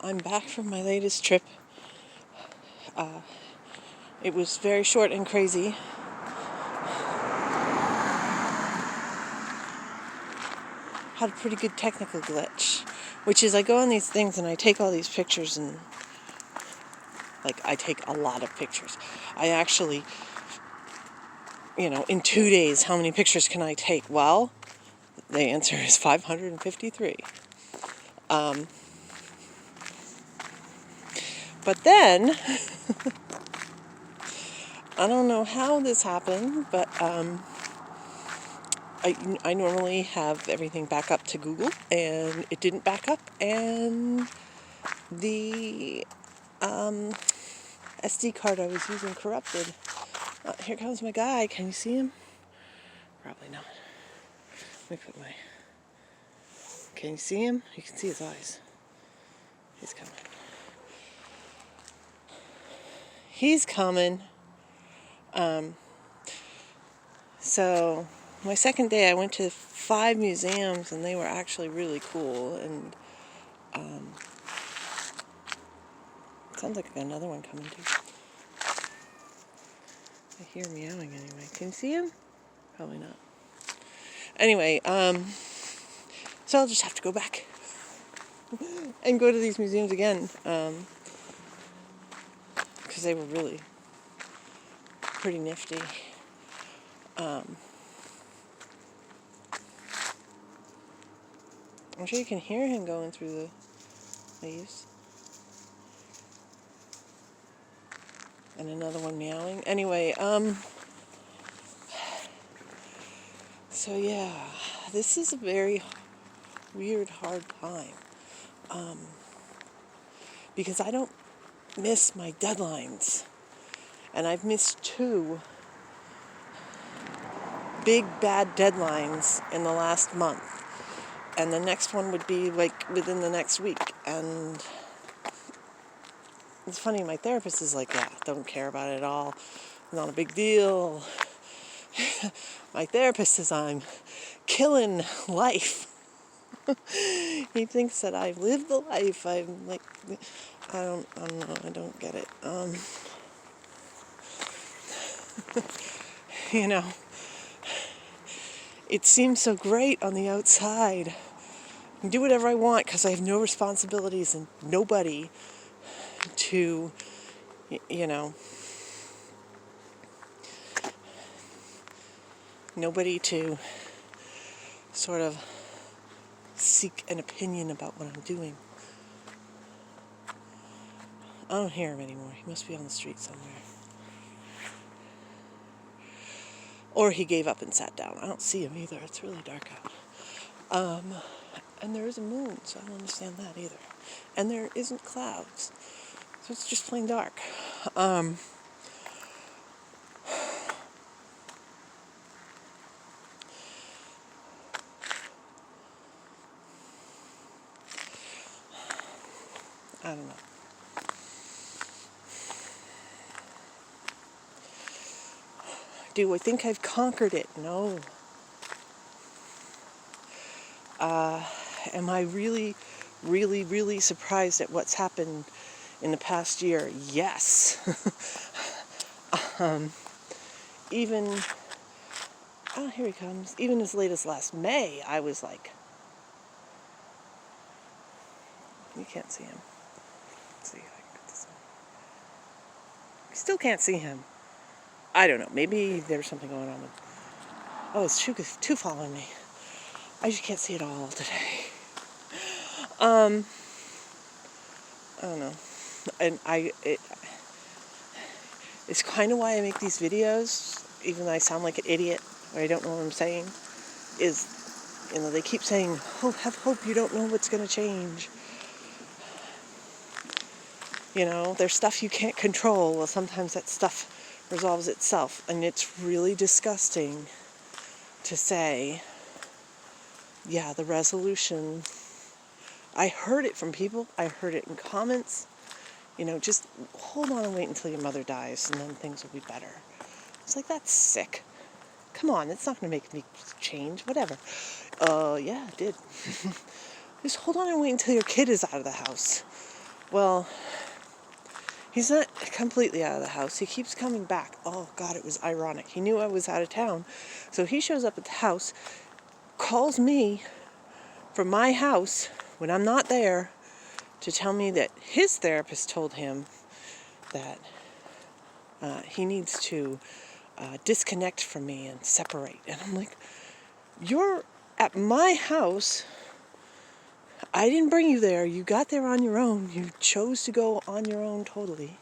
I'm back from my latest trip. It was very short and crazy. Had a pretty good technical glitch, which is I go on these things and I take all these pictures and, I take a lot of pictures. I actually, in 2 days, how many pictures can I take? Well, the answer is 553. But then, I don't know how this happened, but I normally have everything back up to Google, and it didn't back up, and the SD card I was using corrupted. Here comes my guy. Can you see him? Probably not. Let me put my... Can you see him? You can see his eyes. He's coming. He's coming. So, my second day I went to 5 museums, and they were actually really cool, and sounds like another one coming too. I hear meowing anyway. Can you see him? Probably not. Anyway, so I'll just have to go back and go to these museums again, because they were really pretty nifty. I'm sure you can hear him going through the leaves. And another one meowing. Anyway, so yeah, this is a very weird, hard time. Because I don't miss my deadlines. And I've missed 2 big, bad deadlines in the last month. And the next one would be within the next week. And it's funny, my therapist is like, yeah, don't care about it at all. Not a big deal. My therapist says I'm killing life. He thinks that I've lived the life. I'm like, I don't know, I don't get it. It seems so great on the outside. I can do whatever I want because I have no responsibilities and nobody to, nobody to sort of seek an opinion about what I'm doing. I don't hear him anymore. He must be on the street somewhere. Or he gave up and sat down. I don't see him either. It's really dark out. And there is a moon, so I don't understand that either. And there isn't clouds. So it's just plain dark. I don't know. Do I think I've conquered it? No. Am I really, really, really surprised at what's happened in the past year? Yes. Even, here he comes. Even as late as last May, I was like, you can't see him. Let's see if I can get this on. You still can't see him. I don't know. Maybe there's something going on with... Oh, it's too following me. I just can't see it all today. I don't know. And it's kind of why I make these videos, even though I sound like an idiot, or I don't know what I'm saying, is, they keep saying, oh, have hope, you don't know what's going to change. There's stuff you can't control. Well, sometimes that stuff resolves itself. And it's really disgusting to say, yeah, the resolution... I heard it from people. I heard it in comments. Just hold on and wait until your mother dies, and then things will be better. It's like, that's sick. Come on, it's not going to make me change. Whatever. Yeah, it did. Just hold on and wait until your kid is out of the house. Well, he's not completely out of the house. He keeps coming back. Oh, God, it was ironic. He knew I was out of town. So he shows up at the house, calls me from my house when I'm not there to tell me that his therapist told him that he needs to disconnect from me and separate. And I'm like, you're at my house. I didn't bring you there. You got there on your own. You chose to go on your own totally.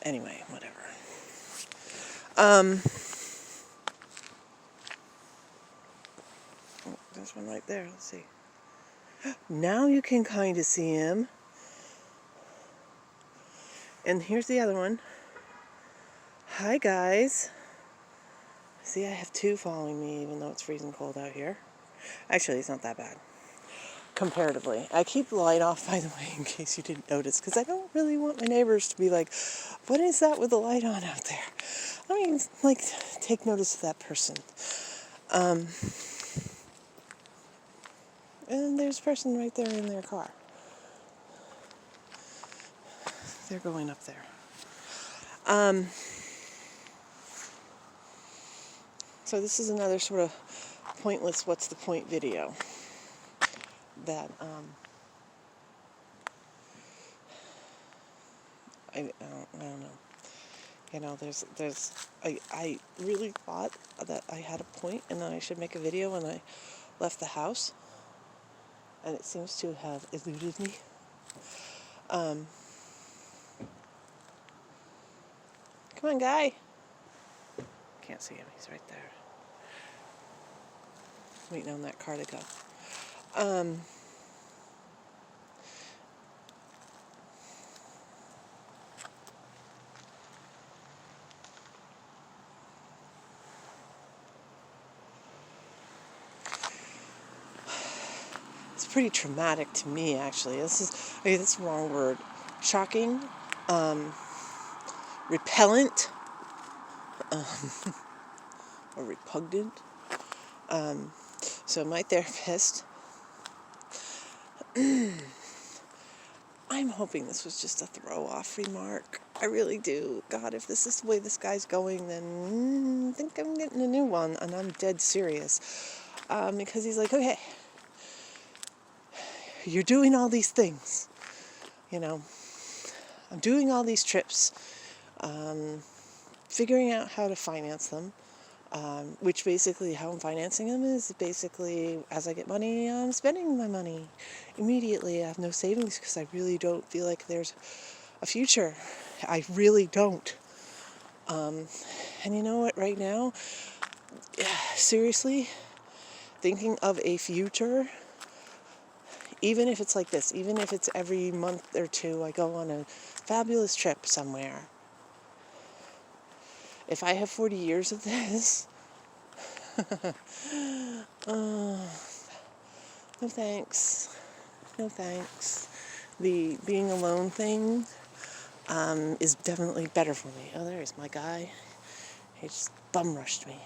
Anyway, whatever. There's one right there. Let's see. Now you can kind of see him. And here's the other one. Hi, guys. See, I have two following me, even though it's freezing cold out here. Actually, it's not that bad, comparatively. I keep the light off, by the way, in case you didn't notice, because I don't really want my neighbors to be like, what is that with the light on out there? I mean, like, take notice of that person. And there's a person right there in their car. They're going up there. So this is another sort of pointless what's the point video that I don't know. You know, I really thought that I had a point and that I should make a video when I left the house, and it seems to have eluded me. Come on, guy. Can't see him. He's right there. Waiting on that car to go. It's pretty traumatic to me, actually. That's the wrong word. Shocking, repellent, or repugnant. So my therapist, I'm hoping this was just a throw-off remark. I really do. God, if this is the way this guy's going, then I think I'm getting a new one, and I'm dead serious. Because he's like, okay, you're doing all these things, you know. I'm doing all these trips, figuring out how to finance them, which basically how I'm financing them is basically as I get money, I'm spending my money immediately. I have no savings because I really don't feel like there's a future. I really don't. And you know what, right now, seriously, thinking of a future, even if it's like this, even if it's every month or two I go on a fabulous trip somewhere, if I have 40 years of this, no thanks. No thanks. The being alone thing is definitely better for me. Oh, there's my guy. He just bum rushed me.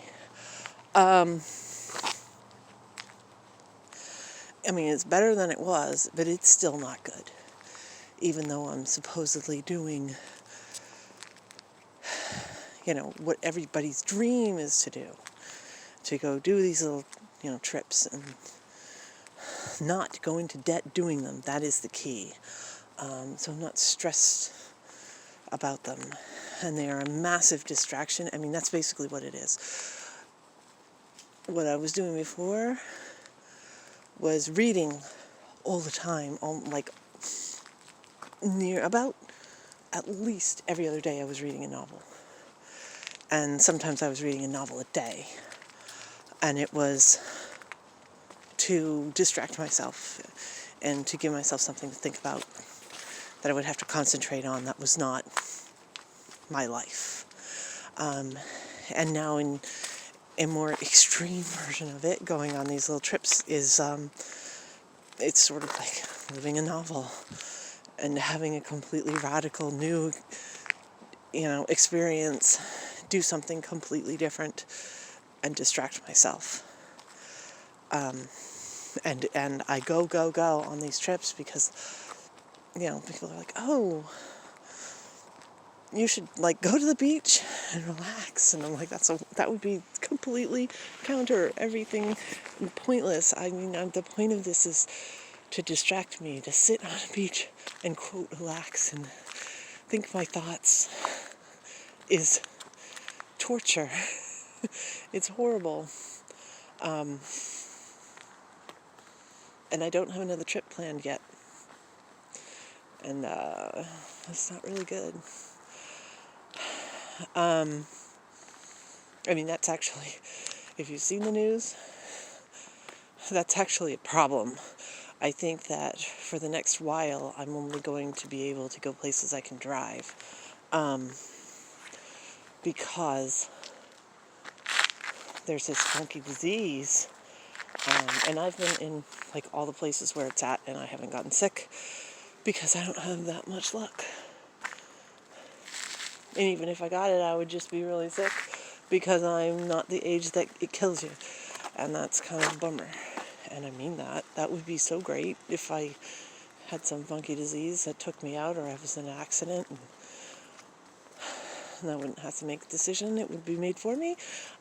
I mean, it's better than it was, but it's still not good. Even though I'm supposedly doing, you know, what everybody's dream is to do. To go do these little, you know, trips and not go into debt doing them. That is the key. So I'm not stressed about them. And they are a massive distraction. I mean, that's basically what it is. What I was doing before was reading all the time, like about at least every other day I was reading a novel. And sometimes I was reading a novel a day. And it was to distract myself and to give myself something to think about that I would have to concentrate on that was not my life. And now in a more extreme version of it, going on these little trips is, it's sort of like living a novel and having a completely radical new, you know, experience, do something completely different and distract myself. And I go on these trips because, people are like, oh, you should like go to the beach and relax. And I'm like, that would be completely counter everything, pointless. I mean, the point of this is to distract me, to sit on a beach and quote relax and think my thoughts is torture. It's horrible. And I don't have another trip planned yet. And that's not really good. I mean, that's actually, if you've seen the news, that's actually a problem. I think that for the next while, I'm only going to be able to go places I can drive. Because there's this funky disease. And I've been in like all the places where it's at, and I haven't gotten sick because I don't have that much luck. And even if I got it, I would just be really sick because I'm not the age that it kills you. And that's kind of a bummer. And I mean that. That would be so great if I had some funky disease that took me out, or I was in an accident and I wouldn't have to make a decision. It would be made for me.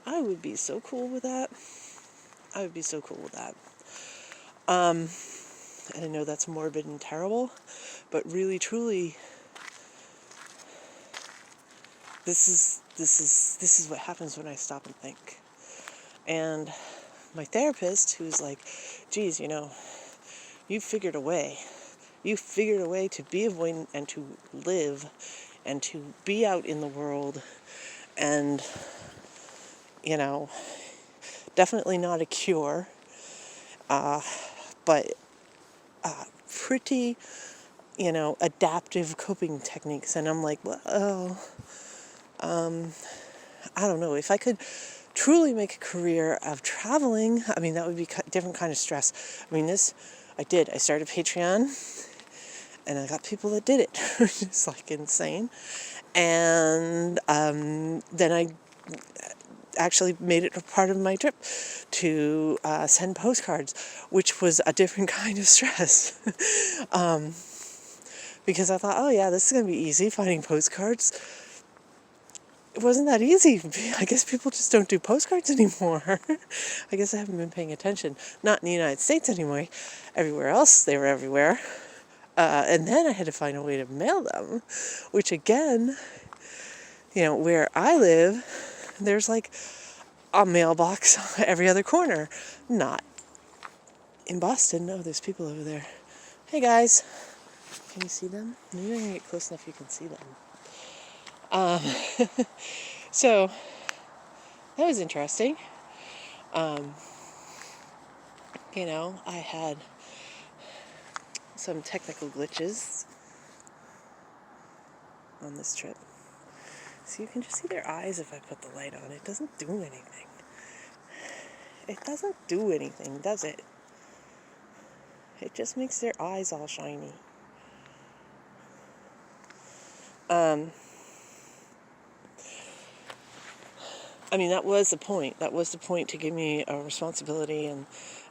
I would be so cool with that. And I know that's morbid and terrible, but really, truly, this is what happens when I stop and think. And my therapist, who's like, geez, you figured a way to be avoidant and to live and to be out in the world, and definitely not a cure, but pretty adaptive coping techniques. And I'm like, well, I don't know, if I could truly make a career of traveling, I mean, that would be a different kind of stress. I mean, I started Patreon, and I got people that did it. It's like insane. And then I actually made it a part of my trip to send postcards, which was a different kind of stress. Because I thought, oh yeah, this is going to be easy, finding postcards. It wasn't that easy. I guess people just don't do postcards anymore. I guess I haven't been paying attention. Not in the United States anyway. Everywhere else, they were everywhere. And then I had to find a way to mail them, which again, where I live, there's like a mailbox every other corner. Not in Boston. No, there's people over there. Hey guys, can you see them? Maybe I can get close enough you can see them. So that was interesting. I had some technical glitches on this trip. So you can just see their eyes if I put the light on. It doesn't do anything. It doesn't do anything, does it? It just makes their eyes all shiny. I mean, that was the point. That was the point, to give me a responsibility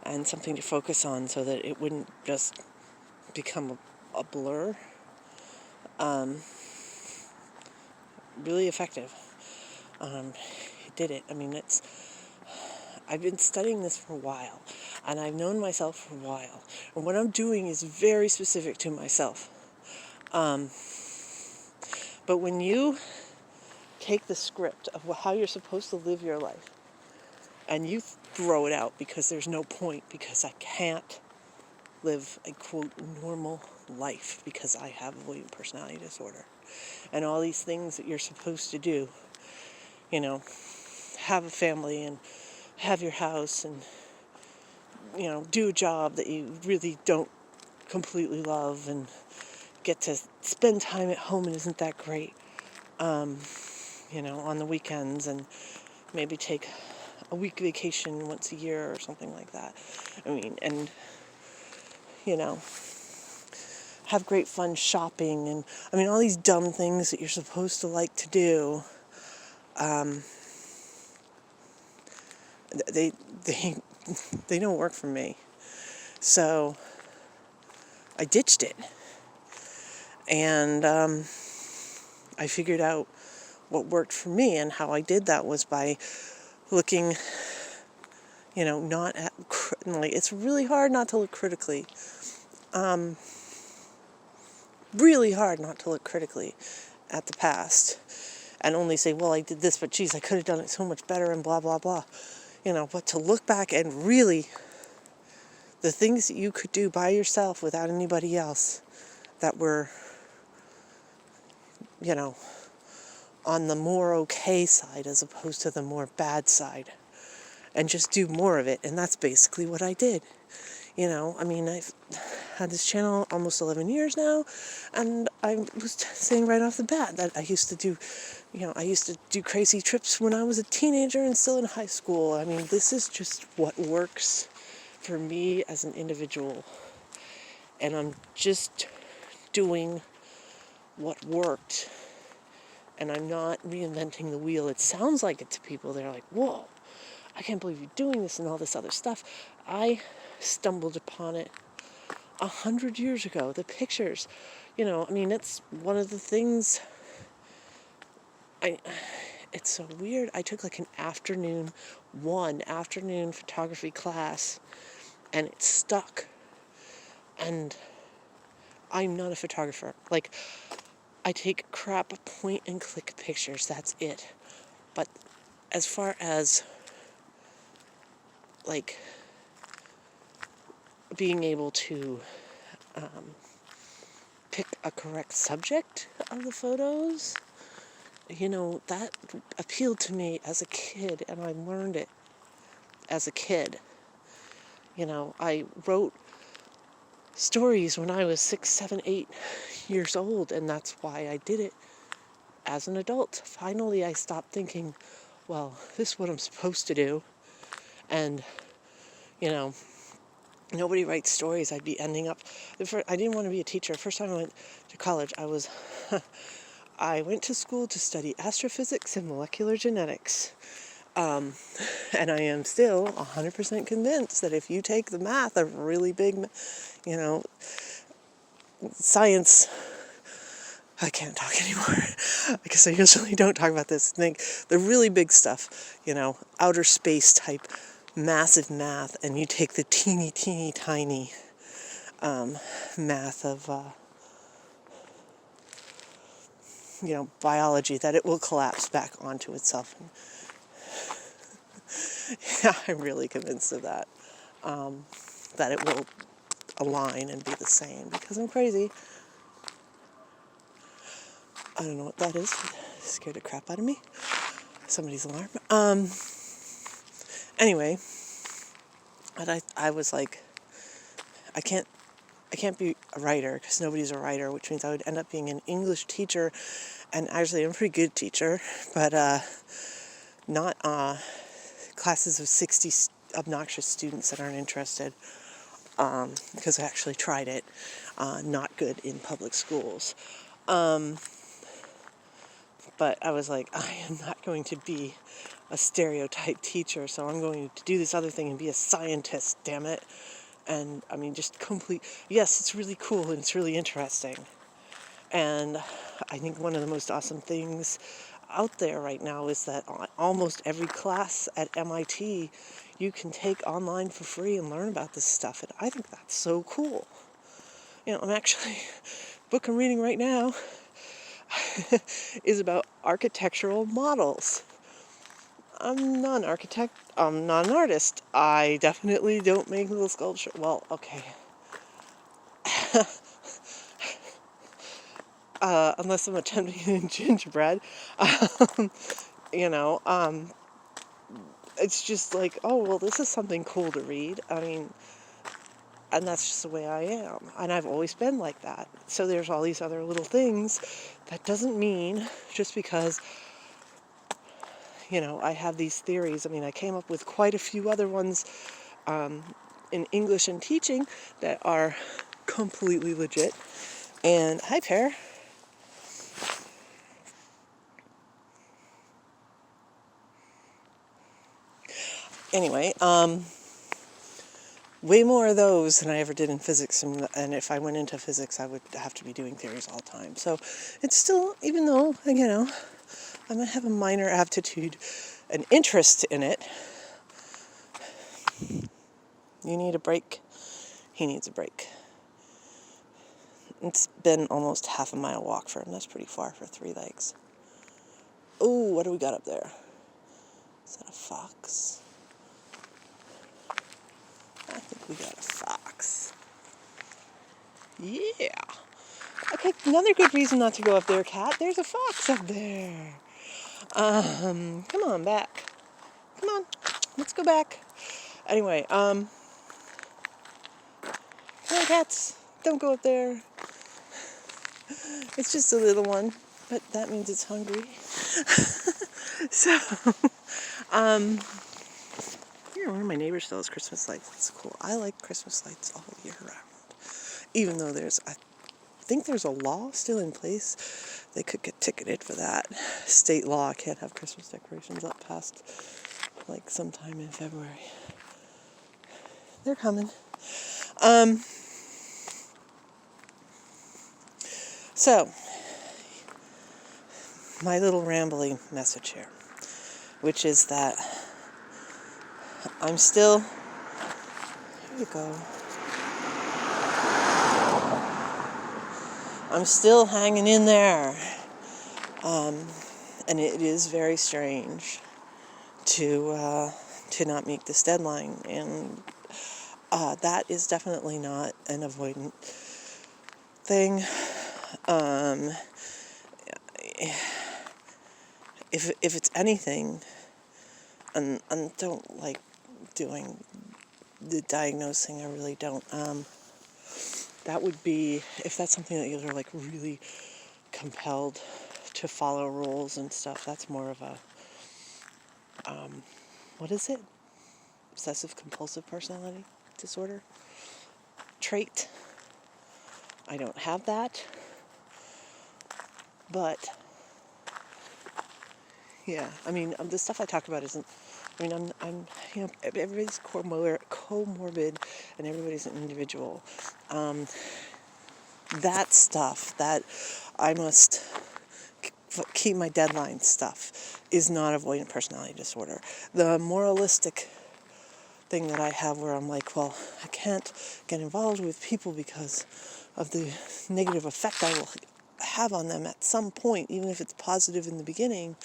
and something to focus on so that it wouldn't just become a blur. Really effective. It did it. I mean, I've been studying this for a while, and I've known myself for a while. And what I'm doing is very specific to myself. But when you take the script of how you're supposed to live your life, and you throw it out because there's no point, because I can't live a, quote, normal life because I have avoidant personality disorder, and all these things that you're supposed to do, have a family and have your house and, do a job that you really don't completely love and get to spend time at home and isn't that great, on the weekends, and maybe take a week vacation once a year or something like that. I mean, and, have great fun shopping, and, I mean, all these dumb things that you're supposed to like to do, they they don't work for me. So I ditched it. And I figured out what worked for me, and how I did that was by looking, not at, like, it's really hard not to look critically. Really hard not to look critically at the past and only say, well, I did this, but geez, I could have done it so much better and blah, blah, blah. But to look back and really the things that you could do by yourself without anybody else that were, on the more okay side as opposed to the more bad side, and just do more of it. And that's basically what I did. I've had this channel almost 11 years now, and I was saying right off the bat that I used to do crazy trips when I was a teenager and still in high school. This is just what works for me as an individual, and I'm just doing what worked, and I'm not reinventing the wheel. It sounds like it to people. They're like, whoa, I can't believe you're doing this and all this other stuff. I stumbled upon it 100 years ago. The pictures, it's one of the things. It's so weird. I took like one afternoon photography class, and it stuck. And I'm not a photographer. Like, I take crap point and click pictures. That's it. But as far as like being able to pick a correct subject of the photos, that appealed to me as a kid, and I learned it as a kid. I wrote stories when I was 6, 7, 8 years old, and that's why I did it as an adult. Finally, I stopped thinking, well, this is what I'm supposed to do, and, nobody writes stories. I'd be ending up... I didn't want to be a teacher. The first time I went to college, I went to school to study astrophysics and molecular genetics. And I am still 100% convinced that if you take the math of really big, science... I can't talk anymore because I usually don't talk about this. The really big stuff, outer space type massive math, and you take the teeny tiny math of biology, that it will collapse back onto itself. Yeah, I'm really convinced of that. That it will align and be the same, because I'm crazy. I don't know what that is. It scared the crap out of me. Somebody's alarm. Anyway, but I was like, I can't be a writer because nobody's a writer, which means I would end up being an English teacher, and actually I'm a pretty good teacher, but not classes of 60 obnoxious students that aren't interested, because I actually tried it. Not good in public schools. But I was like, I am not going to be a stereotype teacher, so I'm going to do this other thing and be a scientist, damn it. And yes, it's really cool and it's really interesting. And I think one of the most awesome things out there right now is that almost every class at MIT you can take online for free and learn about this stuff. And I think that's so cool. I'm actually, book I'm reading right now is about architectural models. I'm not an architect. I'm not an artist. I definitely don't make little sculpture. Well, okay. Unless I'm attempting gingerbread. It's just like, oh, well, this is something cool to read. And that's just the way I am. And I've always been like that. So there's all these other little things. That doesn't mean just because, I have these theories. I came up with quite a few other ones in English and teaching that are completely legit. And hi, Pear. Anyway, way more of those than I ever did in physics, and if I went into physics, I would have to be doing theories all the time. So it's still, even though, I might have a minor aptitude and interest in it. You need a break. He needs a break. It's been almost half a mile walk for him. That's pretty far for 3 legs. Oh, what do we got up there? Is that a fox? I think we got a fox. Yeah. Okay, another good reason not to go up there, Cat. There's a fox up there. Come on back. Come on, let's go back. Anyway, come on, cats. Don't go up there. It's just a little one, but that means it's hungry. So, here, one of my neighbors still has Christmas lights. It's cool. I like Christmas lights all year round. Even though I think there's a law still in place. They could get ticketed for that. State law can't have Christmas decorations up past like sometime in February. They're coming. So, my little rambling message here, which is that I'm still, here you go, I'm still hanging in there. And it is very strange to not meet this deadline. And that is definitely not an avoidant thing. If it's anything, and don't like doing the diagnosing, I really don't. That would be, if that's something that you're like really compelled to follow rules and stuff, that's more of a, what is it? Obsessive compulsive personality disorder? Trait. I don't have that. But, yeah, I mean, the stuff I talk about isn't, I'm everybody's comorbid and everybody's an individual. That stuff, that I must keep my deadline stuff, is not avoidant personality disorder. The moralistic thing that I have where I'm like, well, I can't get involved with people because of the negative effect I will have on them at some point, even if it's positive in the beginning,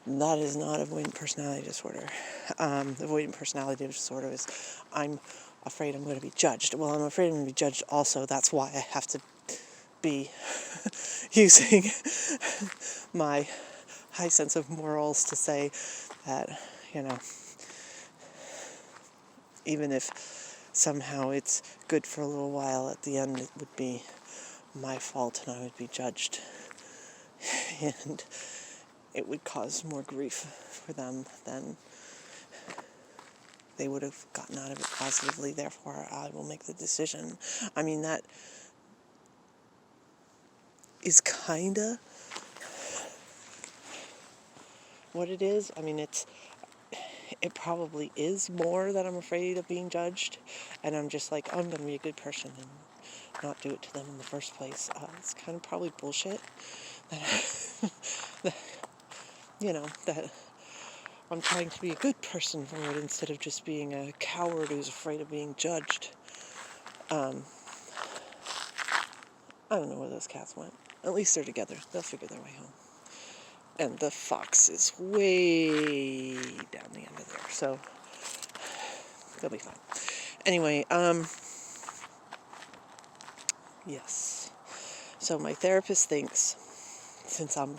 that is not avoidant personality disorder. Avoidant personality disorder is, I'm afraid I'm going to be judged. Well, I'm afraid I'm going to be judged also. That's why I have to be using my high sense of morals to say that, even if somehow it's good for a little while, at the end it would be my fault and I would be judged. And it would cause more grief for them than they would have gotten out of it positively. Therefore, I will make the decision. I mean, that is kinda what it is. I mean, it probably is more that I'm afraid of being judged, and I'm just like, I'm going to be a good person and not do it to them in the first place. It's kind of probably bullshit that, that I'm trying to be a good person for it instead of just being a coward who's afraid of being judged. I don't know where those cats went. At least they're together. They'll figure their way home. And the fox is way down the end of there, so they'll be fine. Anyway, yes. So my therapist thinks, since I'm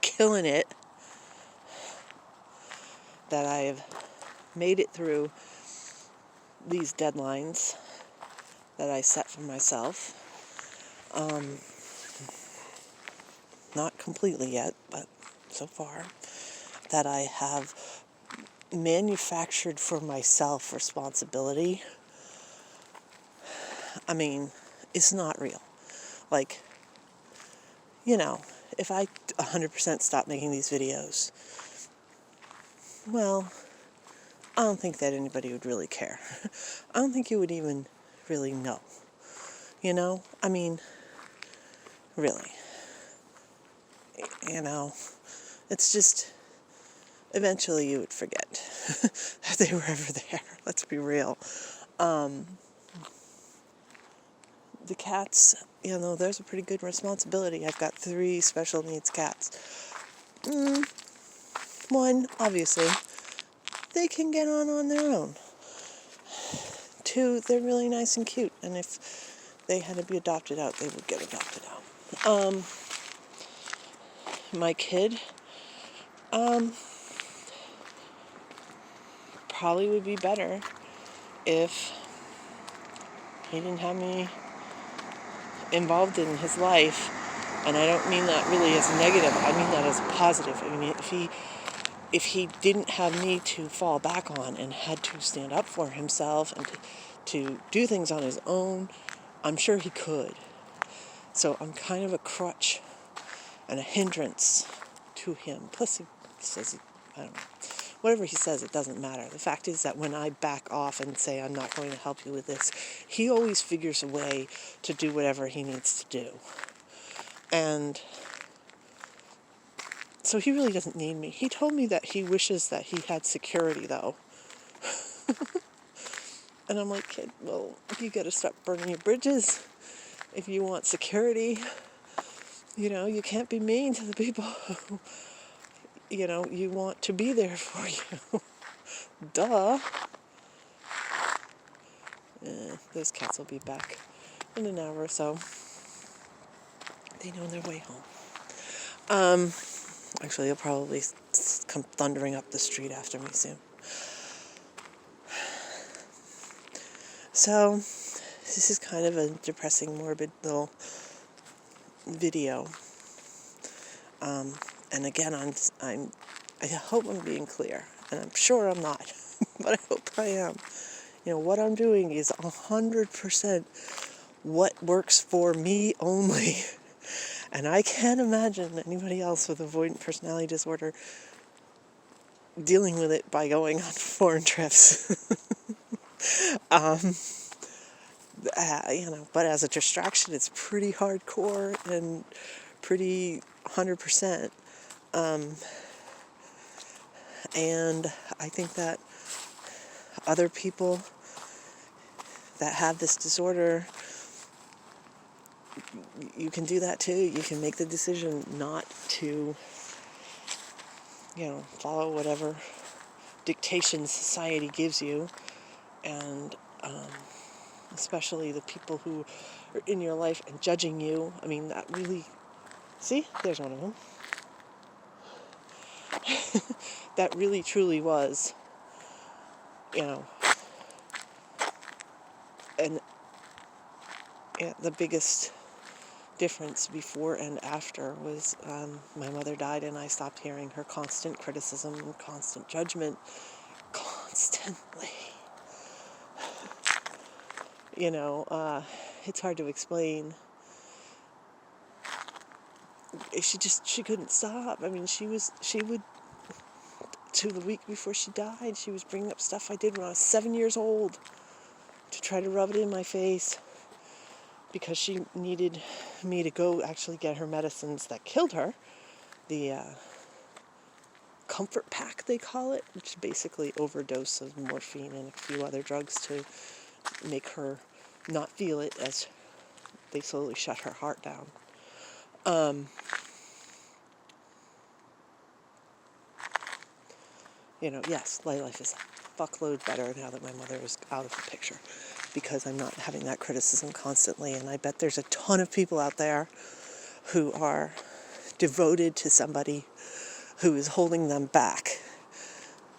killing it, that I've made it through these deadlines that I set for myself. Not completely yet, but so far, that I have manufactured for myself responsibility. I mean, it's not real. Like, if I 100% stop making these videos, well, I don't think that anybody would really care. I don't think you would even really know. You know? I mean, really. You know, it's just, eventually you would forget that they were ever there. Let's be real. The cats, you know, there's a pretty good responsibility. I've got 3 special needs cats. One, obviously, they can get on their own. 2, they're really nice and cute, and if they had to be adopted out, they would get adopted out. My kid, probably would be better if he didn't have me involved in his life, and I don't mean that really as negative, I mean that as positive. I mean, if he didn't have me to fall back on and had to stand up for himself and to do things on his own, I'm sure he could. So I'm kind of a crutch and a hindrance to him. Plus he says, I don't know, whatever he says, it doesn't matter. The fact is that when I back off and say I'm not going to help you with this, he always figures a way to do whatever he needs to do. And so he really doesn't need me. He told me that he wishes that he had security, though. And I'm like, kid, well, you got to stop burning your bridges if you want security. You know, you can't be mean to the people who, you know, you want to be there for you. Duh. Those cats will be back in an hour or so. They know their way home. Actually, they'll probably come thundering up the street after me soon. So, this is kind of a depressing, morbid little video. And again, I hope I'm being clear, and I'm sure I'm not, but I hope I am. You know, what I'm doing is 100% what works for me only. And I can't imagine anybody else with avoidant personality disorder dealing with it by going on foreign trips. You know, but as a distraction, it's pretty hardcore and pretty 100%. And I think that other people that have this disorder, you can do that too. You can make the decision not to, you know, follow whatever dictation society gives you. And especially the people who are in your life and judging you. I mean, that really, see, there's one of them. That really truly was, you know, and the biggest difference before and after was my mother died, and I stopped hearing her constant criticism and constant judgment constantly. You know, it's hard to explain. She couldn't stop. I mean, she would, to the week before she died, she was bringing up stuff I did when I was 7 years old to try to rub it in my face, because she needed me to go actually get her medicines that killed her, the comfort pack, they call it, which is basically overdose of morphine and a few other drugs to make her not feel it as they slowly shut her heart down. You know, yes, my life is a fuckload better now that my mother is out of the picture, because I'm not having that criticism constantly. And I bet there's a ton of people out there who are devoted to somebody who is holding them back.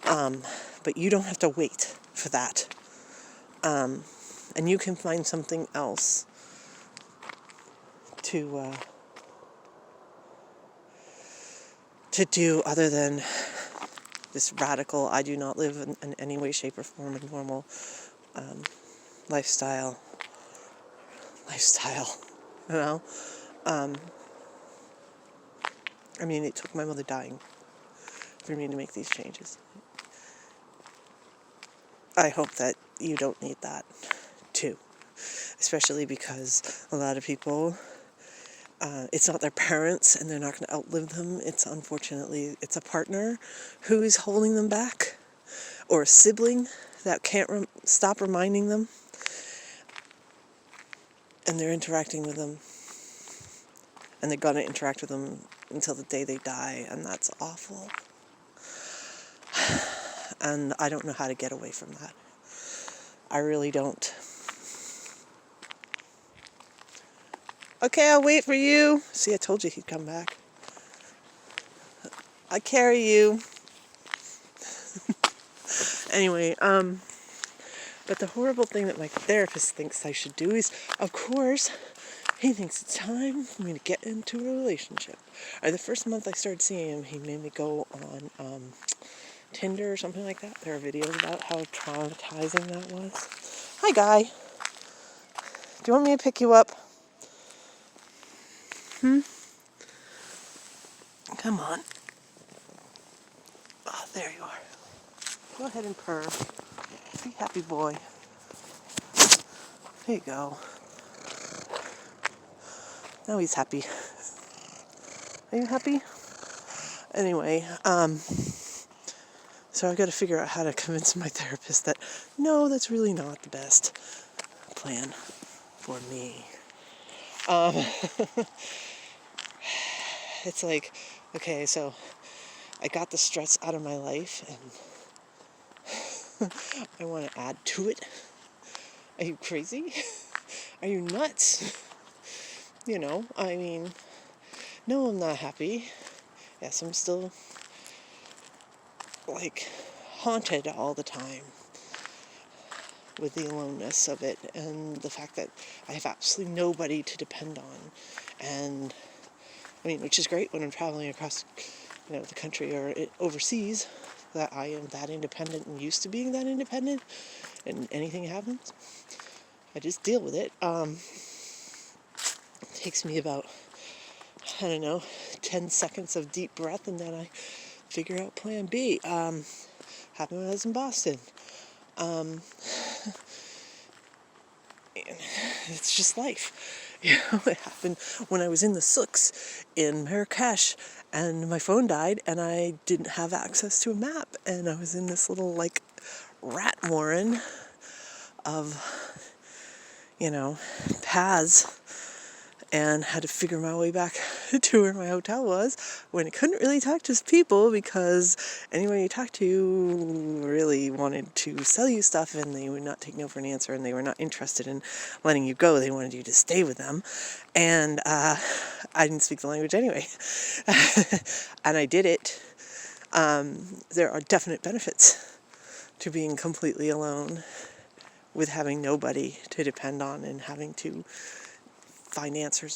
But you don't have to wait for that. And you can find something else to do other than this radical, I do not live in any way, shape, or form a normal lifestyle, you know? I mean, it took my mother dying for me to make these changes. I hope that you don't need that too, especially because a lot of people, it's not their parents and they're not going to outlive them. It's unfortunately, it's a partner who is holding them back, or a sibling that can't stop reminding them, and they're interacting with them, and they're going to interact with them until the day they die, and that's awful. And I don't know how to get away from that. I really don't. Okay, I'll wait for you. See, I told you he'd come back. I carry you. Anyway, but the horrible thing that my therapist thinks I should do is, of course, he thinks it's time for me to get into a relationship. The first month I started seeing him, he made me go on Tinder or something like that. There are videos about how traumatizing that was. Hi, guy. Do you want me to pick you up? Come on. Oh, there you are. Go ahead and purr. Be happy boy. There you go. Now he's happy. Are you happy? Anyway, so I've got to figure out how to convince my therapist that, no, that's really not the best plan for me. It's like, okay, so I got the stress out of my life, and I want to add to it. Are you crazy? Are you nuts? I mean, no, I'm not happy. Yes, I'm still, like, haunted all the time with the aloneness of it, and the fact that I have absolutely nobody to depend on. And, I mean, which is great when I'm traveling across, the country or overseas, that I am that independent and used to being that independent, and anything happens, I just deal with it. It takes me about, 10 seconds of deep breath, and then I figure out plan B. Happened when I was in Boston. It's just life. It happened when I was in the Sooks in Marrakesh, and my phone died, and I didn't have access to a map, and I was in this little, rat warren of, paths, and had to figure my way back to where my hotel was, when I couldn't really talk to people because anyone you talked to really wanted to sell you stuff, and they would not take no for an answer, and they were not interested in letting you go. They wanted you to stay with them, and I didn't speak the language anyway. And I did it. There are definite benefits to being completely alone, with having nobody to depend on and having to find answers